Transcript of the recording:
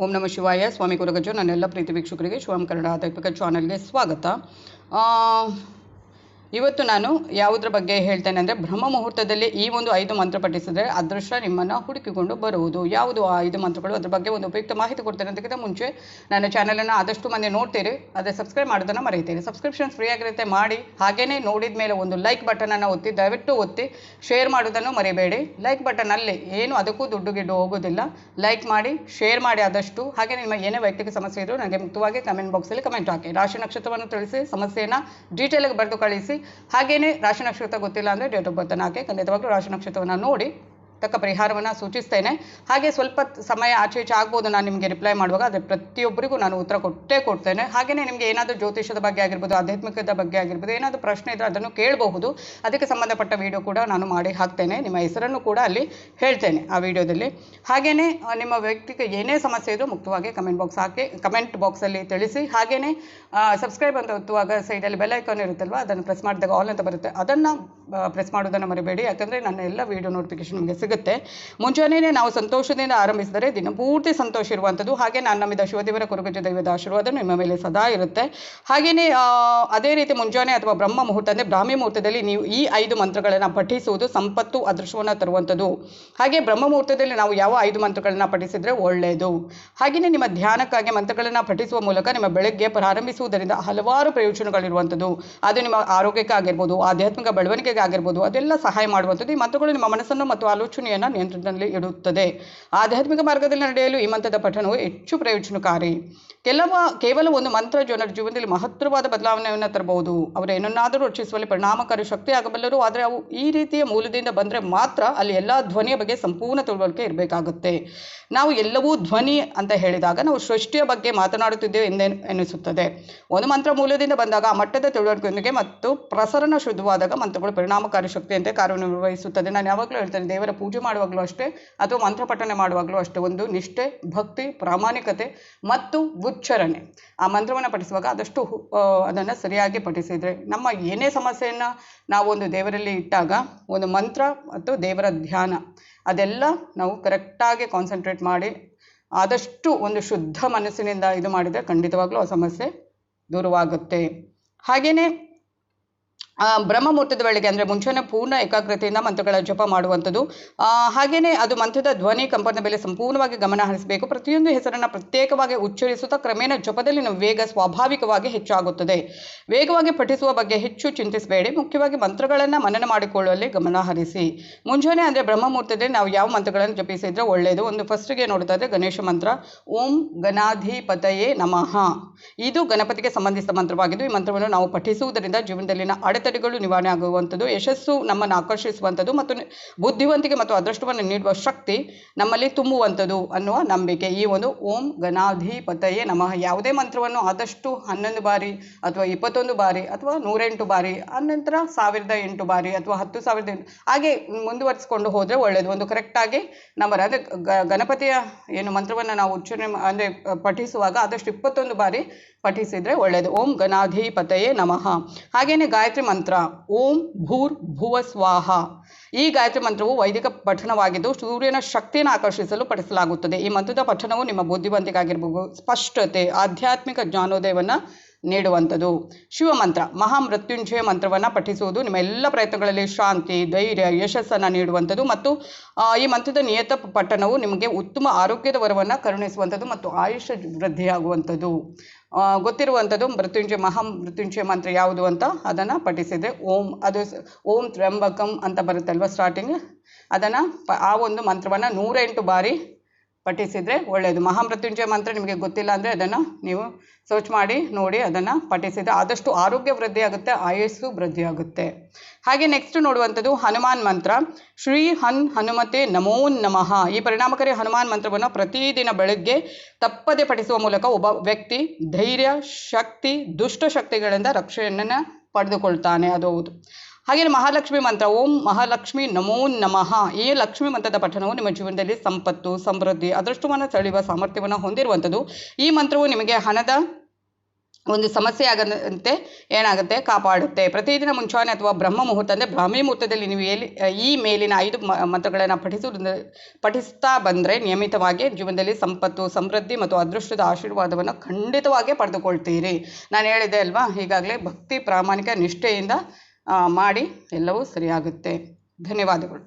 ಓಂ ನಮಃ ಶಿವಾಯ. ಸ್ವಾಮಿ ಕುಲಗಜ್ಜು. ನನ್ನೆಲ್ಲ ಪ್ರೀತಿ ವೀಕ್ಷಕರಿಗೆ ಶಿವಂ ಕನ್ನಡ ಆಧ್ಯಾತ್ಮಿಕ ಚಾನಲ್ಗೆ ಸ್ವಾಗತ. ಇವತ್ತು ನಾನು ಯಾವುದರ ಬಗ್ಗೆ ಹೇಳ್ತೇನೆ ಅಂದರೆ, ಬ್ರಹ್ಮ ಮುಹೂರ್ತದಲ್ಲಿ ಈ ಒಂದು 5 ಮಂತ್ರ ಪಠಿಸಿದರೆ ಅದೃಷ್ಟ ನಿಮ್ಮನ್ನು ಹುಡುಕಿಕೊಂಡು ಬರುವುದು. ಯಾವುದು ಆ 5 ಮಂತ್ರಗಳು, ಅದ್ರ ಬಗ್ಗೆ ಒಂದು ಉಪಯುಕ್ತ ಮಾಹಿತಿ ಕೊಡ್ತೇನೆ. ಅದಕ್ಕಿಂತ ಮುಂಚೆ ನನ್ನ ಚಾನಲನ್ನು ಆದಷ್ಟು ಮಂದಿ ನೋಡ್ತೀರಿ, ಅದೇ ಸಬ್ಸ್ಕ್ರೈಬ್ ಮಾಡೋದನ್ನು ಮರೀತೀರಿ. ಸಬ್ಸ್ಕ್ರಿಪ್ಷನ್ ಫ್ರೀ ಆಗಿರುತ್ತೆ, ಮಾಡಿ. ಹಾಗೆಯೇ ನೋಡಿದ ಮೇಲೆ ಒಂದು ಲೈಕ್ ಬಟನನ್ನು ಒತ್ತಿ, ದಯವಿಟ್ಟು ಒತ್ತಿ. ಶೇರ್ ಮಾಡೋದನ್ನು ಮರಿಬೇಡಿ. ಲೈಕ್ ಬಟನಲ್ಲಿ ಏನು ಅದಕ್ಕೂ ದುಡ್ಡು ಗಿಡ್ಡು ಹೋಗೋದಿಲ್ಲ. ಲೈಕ್ ಮಾಡಿ, ಶೇರ್ ಮಾಡಿ ಆದಷ್ಟು. ಹಾಗೆ ನಿಮ್ಮ ಏನೇ ವೈಯಕ್ತಿಕ ಸಮಸ್ಯೆ ಇದ್ದರೂ ನನಗೆ ಮುಕ್ತವಾಗಿ ಕಮೆಂಟ್ ಬಾಕ್ಸಲ್ಲಿ ಕಮೆಂಟ್ ಹಾಕಿ. ರಾಶಿ ನಕ್ಷತ್ರವನ್ನು ತಿಳಿಸಿ, ಸಮಸ್ಯೆಯನ್ನು ಡೀಟೇಲಾಗಿ ಬರೆದು ಕಳಿಸಿ. ಹಾಗೆಯೇ ರಾಶಿ ನಕ್ಷತ್ರ ಗೊತ್ತಿಲ್ಲ ಅಂದರೆ ಡೇಟ್ ಆಫ್ ಬರ್ತ್ ಹಾಕಿ. ಖಂಡಿತವಾಗ್ಲೂ ರಾಶಿ ನಕ್ಷತ್ರವನ್ನು ನೋಡಿ ತಕ್ಕ ಪರಿಹಾರವನ್ನು ಸೂಚಿಸ್ತೇನೆ. ಹಾಗೆ ಸ್ವಲ್ಪ ಸಮಯ ಆಚೆ ಈಚೆ ಆಗ್ಬೋದು ನಾನು ನಿಮಗೆ ರಿಪ್ಲೈ ಮಾಡುವಾಗ, ಆದರೆ ಪ್ರತಿಯೊಬ್ಬರಿಗೂ ನಾನು ಉತ್ತರ ಕೊಡ್ತೇನೆ. ಹಾಗೆಯೇ ನಿಮಗೆ ಏನಾದರೂ ಜ್ಯೋತಿಷದ ಬಗ್ಗೆ ಆಗಿರ್ಬೋದು, ಆಧ್ಯಾತ್ಮಿಕದ ಬಗ್ಗೆ ಆಗಿರ್ಬೋದು, ಏನಾದರೂ ಪ್ರಶ್ನೆ ಇದ್ದರೆ ಅದನ್ನು ಕೇಳಬಹುದು. ಅದಕ್ಕೆ ಸಂಬಂಧಪಟ್ಟ ವಿಡಿಯೋ ಕೂಡ ನಾನು ಮಾಡಿ ಹಾಕ್ತೇನೆ. ನಿಮ್ಮ ಹೆಸರನ್ನು ಕೂಡ ಅಲ್ಲಿ ಹೇಳ್ತೇನೆ ಆ ವಿಡಿಯೋದಲ್ಲಿ. ಹಾಗೆಯೇ ನಿಮ್ಮ ವ್ಯಕ್ತಿಗೆ ಏನೇ ಸಮಸ್ಯೆ ಇದ್ದರೂ ಮುಕ್ತವಾಗಿ ಕಮೆಂಟ್ ಬಾಕ್ಸಲ್ಲಿ ತಿಳಿಸಿ. ಹಾಗೆಯೇ ಸಬ್ಸ್ಕ್ರೈಬ್ ಅಂತ ಒತ್ತುವಾಗ ಸೈಡಲ್ಲಿ ಬೆಲ್ ಐಕಾನ್ ಇರುತ್ತಲ್ವ, ಅದನ್ನು ಪ್ರೆಸ್ ಮಾಡಿದಾಗ ಆಲ್ ಅಂತ ಬರುತ್ತೆ, ಅದನ್ನು ಪ್ರೆಸ್ ಮಾಡೋದನ್ನು ಮರಿಬೇಡಿ. ಯಾಕಂದರೆ ನನ್ನ ಎಲ್ಲ ವಿಡಿಯೋ ನೋಟಿಫಿಕೇಶನ್ ನಿಮಗೆ ಸಿಗುತ್ತೆ. ಮುಂಜಾನೆಯೇ ನಾವು ಸಂತೋಷದಿಂದ ಆರಂಭಿಸಿದರೆ ದಿನಪೂರ್ತಿ ಸಂತೋಷ ಇರುವಂಥದ್ದು. ಹಾಗೆ ನಾನು ನಂಬಿದ ಶಿವದೇವರ ಕುರುಗಜ್ಜ ದೈವದ ಆಶೀರ್ವಾದ ನಿಮ್ಮ ಮೇಲೆ ಸದಾ ಇರುತ್ತೆ. ಹಾಗೆಯೇ ಅದೇ ರೀತಿ ಮುಂಜಾನೆ ಅಥವಾ ಬ್ರಹ್ಮ ಮುಹೂರ್ತ ಅಂದರೆ ಬ್ರಾಹ್ಮಿ ಮುಹೂರ್ತದಲ್ಲಿ ನೀವು ಈ 5 ಮಂತ್ರಗಳನ್ನು ಪಠಿಸುವುದು ಸಂಪತ್ತು ಅದೃಷ್ಟವನ್ನು ತರುವಂಥದ್ದು. ಹಾಗೆ ಬ್ರಹ್ಮ ಮುಹೂರ್ತದಲ್ಲಿ ನಾವು ಯಾವ 5 ಮಂತ್ರಗಳನ್ನು ಪಠಿಸಿದರೆ ಒಳ್ಳೆಯದು. ಹಾಗೆಯೇ ನಿಮ್ಮ ಧ್ಯಾನಕ್ಕಾಗಿ ಮಂತ್ರಗಳನ್ನು ಪಠಿಸುವ ಮೂಲಕ ನಿಮ್ಮ ಬೆಳಗ್ಗೆ ಪ್ರಾರಂಭಿಸುವುದರಿಂದ ಹಲವಾರು ಪ್ರಯೋಜನಗಳಿರುವಂಥದ್ದು. ಅದು ನಿಮ್ಮ ಆರೋಗ್ಯಕ್ಕಾಗಿರ್ಬೋದು, ಆಧ್ಯಾತ್ಮಿಕ ಬೆಳವಣಿಗೆಗೆ ಆಗಿರ್ಬೋದು, ಅದೆಲ್ಲ ಸಹಾಯ ಮಾಡುವಂಥದ್ದು. ಈ ಮಂತ್ರಗಳು ನಿಮ್ಮ ಮನಸ್ಸನ್ನು ಮತ್ತು ಆಲೋಚನೆಯನ್ನು ನಿಯಂತ್ರಣದಲ್ಲಿ ಇಡುತ್ತದೆ. ಆಧ್ಯಾತ್ಮಿಕ ಮಾರ್ಗದಲ್ಲಿ ನಡೆಯಲು ಈ ಮಂತ್ರದ ಪಠಣವು ಹೆಚ್ಚು ಪ್ರಯೋಜನಕಾರಿ. ಕೇವಲ ಒಂದು ಮಂತ್ರ ಜನರ ಜೀವನದಲ್ಲಿ ಮಹತ್ತರವಾದ ಬದಲಾವಣೆಯನ್ನು ತರಬಹುದು. ಅವರು ಏನನ್ನಾದರೂ ರಚಿಸುವಲ್ಲಿ ಪರಿಣಾಮಕಾರಿ ಶಕ್ತಿ ಆಗಬಲ್ಲರು. ಆದರೆ ಅವು ಈ ರೀತಿಯ ಮೂಲದಿಂದ ಬಂದರೆ ಮಾತ್ರ ಅಲ್ಲಿ ಎಲ್ಲ ಧ್ವನಿಯ ಬಗ್ಗೆ ಸಂಪೂರ್ಣ ತಿಳುವಳಿಕೆ ಇರಬೇಕಾಗುತ್ತೆ. ನಾವು ಎಲ್ಲವೂ ಧ್ವನಿ ಅಂತ ಹೇಳಿದಾಗ ನಾವು ಸೃಷ್ಟಿಯ ಬಗ್ಗೆ ಮಾತನಾಡುತ್ತಿದ್ದೇವೆ ಎನ್ನಿಸುತ್ತದೆ. ಒಂದು ಮಂತ್ರ ಮೂಲದಿಂದ ಬಂದಾಗ ಆ ಮಟ್ಟದ ತಿಳುವಳಿಕೆಯೊಂದಿಗೆ ಮತ್ತು ಪ್ರಸರಣ ಶುದ್ಧವಾದಾಗ ಮಂತ್ರಗಳು ಪರಿಣಾಮಕಾರಿ ಶಕ್ತಿಯಂತೆ ಕಾರ್ಯನಿರ್ವಹಿಸುತ್ತದೆ. ನಾನು ಯಾವಾಗಲೂ ಹೇಳ್ತೇನೆ, ದೇವರ ಪೂಜೆ ಮಾಡುವಾಗಲೂ ಅಷ್ಟೇ ಅಥವಾ ಮಂತ್ರ ಪಠನೆ ಮಾಡುವಾಗಲೂ ಅಷ್ಟೇ, ಒಂದು ನಿಷ್ಠೆ, ಭಕ್ತಿ, ಪ್ರಾಮಾಣಿಕತೆ ಮತ್ತು ಉಚ್ಚಾರಣೆ. ಆ ಮಂತ್ರವನ್ನು ಪಠಿಸುವಾಗ ಆದಷ್ಟು ಅದನ್ನು ಸರಿಯಾಗಿ ಪಠಿಸಿದರೆ, ನಮ್ಮ ಏನೇ ಸಮಸ್ಯೆಯನ್ನು ನಾವು ಒಂದು ದೇವರಲ್ಲಿ ಇಟ್ಟಾಗ ಒಂದು ಮಂತ್ರ ಮತ್ತು ದೇವರ ಧ್ಯಾನ ಅದೆಲ್ಲ ನಾವು ಕರೆಕ್ಟಾಗಿ ಕಾನ್ಸಂಟ್ರೇಟ್ ಮಾಡಿ ಆದಷ್ಟು ಒಂದು ಶುದ್ಧ ಮನಸ್ಸಿನಿಂದ ಇದು ಮಾಡಿದರೆ ಖಂಡಿತವಾಗ್ಲೂ ಆ ಸಮಸ್ಯೆ ದೂರವಾಗುತ್ತೆ. ಹಾಗೆಯೇ ಬ್ರಹ್ಮ ಮುಹೂರ್ತದ ವೇಳೆಗೆ ಅಂದರೆ ಮುಂಚೆನೇ ಪೂರ್ಣ ಏಕಾಗ್ರತೆಯಿಂದ ಮಂತ್ರಗಳ ಜಪ ಮಾಡುವಂಥದ್ದು. ಹಾಗೆಯೇ ಅದು ಮಂತ್ರದ ಧ್ವನಿ ಕಂಪನ ಮೇಲೆ ಸಂಪೂರ್ಣವಾಗಿ ಗಮನ ಹರಿಸಬೇಕು. ಪ್ರತಿಯೊಂದು ಹೆಸರನ್ನು ಪ್ರತ್ಯೇಕವಾಗಿ ಉಚ್ಚರಿಸುತ್ತಾ ಕ್ರಮೇಣ ಜಪದಲ್ಲಿನ ವೇಗ ಸ್ವಾಭಾವಿಕವಾಗಿ ಹೆಚ್ಚಾಗುತ್ತದೆ. ವೇಗವಾಗಿ ಪಠಿಸುವ ಬಗ್ಗೆ ಹೆಚ್ಚು ಚಿಂತಿಸಬೇಡಿ. ಮುಖ್ಯವಾಗಿ ಮಂತ್ರಗಳನ್ನು ಮನನ ಮಾಡಿಕೊಳ್ಳುವಲ್ಲಿ ಗಮನ ಹರಿಸಿ. ಮುಂಜಾನೆ ಅಂದರೆ ಬ್ರಹ್ಮ ಮುಹೂರ್ತದಲ್ಲಿ ನಾವು ಯಾವ ಮಂತ್ರಗಳನ್ನು ಜಪಿಸಿದರೆ ಒಳ್ಳೆಯದು. ಒಂದು ಫಸ್ಟಿಗೆ ನೋಡೋದಾದರೆ ಗಣೇಶ ಮಂತ್ರ, ಓಂ ಗಣಾಧಿಪತಯೇ ನಮಃ. ಇದು ಗಣಪತಿಗೆ ಸಂಬಂಧಿಸಿದ ಮಂತ್ರವಾಗಿದ್ದು, ಈ ಮಂತ್ರವನ್ನು ನಾವು ಪಠಿಸುವುದರಿಂದ ಜೀವನದಲ್ಲಿನ ಅಡೆತಡೆಗಳು ನಿವಾರಣೆ ಆಗುವಂಥದ್ದು, ಯಶಸ್ಸು ನಮ್ಮನ್ನು ಆಕರ್ಷಿಸುವಂಥದ್ದು ಮತ್ತು ಬುದ್ಧಿವಂತಿಕೆ ಮತ್ತು ಅದೃಷ್ಟವನ್ನು ನೀಡುವ ಶಕ್ತಿ ನಮ್ಮಲ್ಲಿ ತುಂಬುವಂಥದ್ದು ಅನ್ನುವ ನಂಬಿಕೆ ಈ ಒಂದು ಓಂ ಗಣಾಧಿಪತಯೇ ನಮಃ. ಯಾವುದೇ ಮಂತ್ರವನ್ನು ಆದಷ್ಟು 11 ಬಾರಿ ಅಥವಾ 21 ಬಾರಿ ಅಥವಾ 108 ಬಾರಿ, ಅನಂತರ 1008 ಬಾರಿ ಅಥವಾ 10,008 ಹಾಗೆ ಮುಂದುವರಿಸಿಕೊಂಡು ಹೋದರೆ ಒಳ್ಳೆಯದು. ಒಂದು ಕರೆಕ್ಟಾಗಿ ನಂಬರ್ ಅಂದರೆ ಗಣಪತಿಯ ಏನು ಮಂತ್ರವನ್ನು ನಾವು ಉಚ್ಚಾರಣೆ ಅಂದರೆ ಪಠಿಸುವಾಗ ಆದಷ್ಟು 21 ಬಾರಿ ಪಠಿಸಿದರೆ ಒಳ್ಳೆಯದು. ಓಂ ಗಣಾಧಿಪತಯೇ ನಮಃ. ಹಾಗೆಯೇ ಗಾಯತ್ರಿ ಮಂತ್ರ ಓಂ ಭೂರ್ ಭುವ ಸ್ವಾಹ. ಈ ಗಾಯತ್ರಿ ಮಂತ್ರವು ವೈದಿಕ ಪಠಣವಾಗಿದ್ದು ಸೂರ್ಯನ ಶಕ್ತಿಯನ್ನು ಆಕರ್ಷಿಸಲು ಪಠಿಸಲಾಗುತ್ತದೆ. ಈ ಮಂತ್ರದ ಪಠಣವು ನಿಮ್ಮ ಬುದ್ಧಿವಂತಿಕೆ ಆಗಿರ್ಬೋದು, ಸ್ಪಷ್ಟತೆ, ಆಧ್ಯಾತ್ಮಿಕ ಜ್ಞಾನೋದಯವನ್ನು ನೀಡುವಂಥದ್ದು. ಶಿವಮಂತ್ರ ಮಹಾಮೃತ್ಯುಂಜಯ ಮಂತ್ರವನ್ನು ಪಠಿಸುವುದು ನಿಮ್ಮ ಎಲ್ಲ ಪ್ರಯತ್ನಗಳಲ್ಲಿ ಶಾಂತಿ, ಧೈರ್ಯ, ಯಶಸ್ಸನ್ನು ನೀಡುವಂಥದ್ದು ಮತ್ತು ಈ ಮಂತ್ರದ ನಿಯತ ಪಠಣವು ನಿಮಗೆ ಉತ್ತಮ ಆರೋಗ್ಯದ ವರವನ್ನು ಕರುಣಿಸುವಂಥದ್ದು ಮತ್ತು ಆಯುಷ್ಯ ವೃದ್ಧಿಯಾಗುವಂಥದ್ದು. ಗೊತ್ತಿರುವಂಥದ್ದು ಮಹಾಮೃತ್ಯುಂಜಯ ಮಂತ್ರ ಯಾವುದು ಅಂತ ಅದನ್ನು ಪಠಿಸಿದರೆ ಓಂ ತ್ರ್ಯಂಬಕಂ ಅಂತ ಬರುತ್ತಲ್ವ ಸ್ಟಾರ್ಟಿಂಗ್, ಅದನ್ನು ಆ ಒಂದು ಮಂತ್ರವನ್ನು 108 ಬಾರಿ ಪಠಿಸಿದರೆ ಒಳ್ಳೆಯದು. ಮಹಾಮೃತ್ಯುಂಜಯ ಮಂತ್ರ ನಿಮಗೆ ಗೊತ್ತಿಲ್ಲ ಅಂದರೆ ಅದನ್ನು ನೀವು ಸರ್ಚ್ ಮಾಡಿ ನೋಡಿ, ಅದನ್ನು ಪಠಿಸಿದರೆ ಆದಷ್ಟು ಆರೋಗ್ಯ ವೃದ್ಧಿಯಾಗುತ್ತೆ, ಆಯಸ್ಸು ವೃದ್ಧಿಯಾಗುತ್ತೆ. ಹಾಗೆ ನೆಕ್ಸ್ಟ್ ನೋಡುವಂಥದ್ದು ಹನುಮಾನ್ ಮಂತ್ರ, ಶ್ರೀ ಹನುಮತೆ ನಮೋ ನಮಃ. ಈ ಪರಿಣಾಮಕಾರಿ ಹನುಮಾನ್ ಮಂತ್ರವನ್ನು ಪ್ರತಿದಿನ ಬೆಳಗ್ಗೆ ತಪ್ಪದೆ ಪಠಿಸುವ ಮೂಲಕ ಒಬ್ಬ ವ್ಯಕ್ತಿ ಧೈರ್ಯ, ಶಕ್ತಿ, ದುಷ್ಟ ಶಕ್ತಿಗಳಿಂದ ರಕ್ಷಣೆಯನ್ನು ಪಡೆದುಕೊಳ್ತಾನೆ. ಅದು ಹೌದು. ಹಾಗೆಯೇ ಮಹಾಲಕ್ಷ್ಮಿ ಮಂತ್ರ ಓಂ ಮಹಾಲಕ್ಷ್ಮಿ ನಮೋ ನಮಃ. ಈ ಲಕ್ಷ್ಮಿ ಮಂತ್ರದ ಪಠಣವು ನಿಮ್ಮ ಜೀವನದಲ್ಲಿ ಸಂಪತ್ತು, ಸಮೃದ್ಧಿ, ಅದೃಷ್ಟವನ್ನು ಸೆಳೆಯುವ ಸಾಮರ್ಥ್ಯವನ್ನು ಹೊಂದಿರುವಂಥದ್ದು. ಈ ಮಂತ್ರವು ನಿಮಗೆ ಹಣದ ಒಂದು ಸಮಸ್ಯೆ ಆಗದಂತೆ ಏನಾಗುತ್ತೆ ಕಾಪಾಡುತ್ತೆ. ಪ್ರತಿದಿನ ಮುಂಚಾನೆ ಅಥವಾ ಬ್ರಹ್ಮ ಮುಹೂರ್ತ ಅಂದರೆ ಬ್ರಾಹ್ಮಿ ಮುಹೂರ್ತದಲ್ಲಿ ನೀವು ಈ ಮೇಲಿನ 5 ಮಂತ್ರಗಳನ್ನು ಪಠಿಸ್ತಾ ಬಂದರೆ ನಿಯಮಿತವಾಗಿ ಜೀವನದಲ್ಲಿ ಸಂಪತ್ತು, ಸಮೃದ್ಧಿ ಮತ್ತು ಅದೃಷ್ಟದ ಆಶೀರ್ವಾದವನ್ನು ಖಂಡಿತವಾಗಿ ಪಡೆದುಕೊಳ್ತೀರಿ. ನಾನು ಹೇಳಿದೆ ಅಲ್ವಾ, ಈಗಾಗಲೇ ಭಕ್ತಿ ಪ್ರಾಮಾಣಿಕ ನಿಷ್ಠೆಯಿಂದ ಮಾಡಿ ಎಲ್ಲವೂ ಸರಿಯಾಗುತ್ತೆ. ಧನ್ಯವಾದಗಳು.